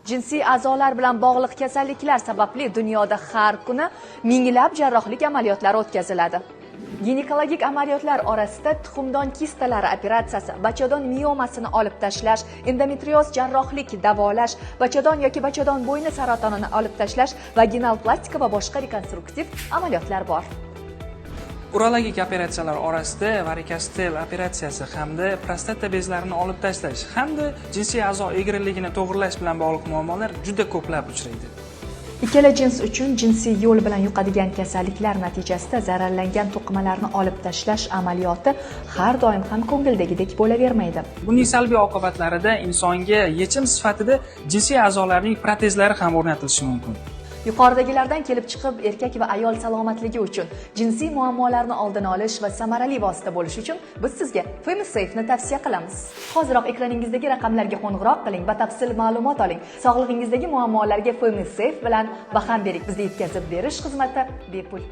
Jinsiy a'zolar bilan bog'liq kasalliklar sababli dunyoda har kuni minglab jarrohlik amaliyotlari o'tkaziladi. Ginekologik amaliyotlar orasida tuxumdon kistalari operatsiyasi, bachadon miomasini olib tashlash, endometrioz jarrohlik davolash, bachadon yoki bachadon bo'yni saratonini olib tashlash, vaginal plastika va boshqa rekonstruktiv amaliyotlar bor. Urologik operatsiyalar orasida varikostel operatsiyasi hamda prostata bezlarini olib tashlash hamda jinsiy a'zo egriligini to'g'irlash bilan bog'liq muammolar juda ko'plab uchraydi. Ikkala jins uchun jinsiy yo'l bilan yuqadigan kasalliklar natijasida zararlangan to'qimalarni olib tashlash amaliyoti har doim ham ko'ngildagidek bo'lavermaydi. Buning salbiy oqibatlarida insonga yechim sifatida jinsiy a'zolarning protezlari ham o'rnatilishi mumkin. Yuqoridagilardan kelib chiqib, erkak va ayol salomatligi uchun jinsiy muammolarni oldini olish va samarali vosita bo'lish uchun biz sizga FemiSafe'ni tavsiya qilamiz. Hoziroq ekraningizdagi raqamlarga qo'ng'iroq qiling, batafsil ma'lumot oling. Sog'lig'ingizdagi muammolarga FemiSafe bilan baham bering. Bizda yetkazib berish xizmati bepul.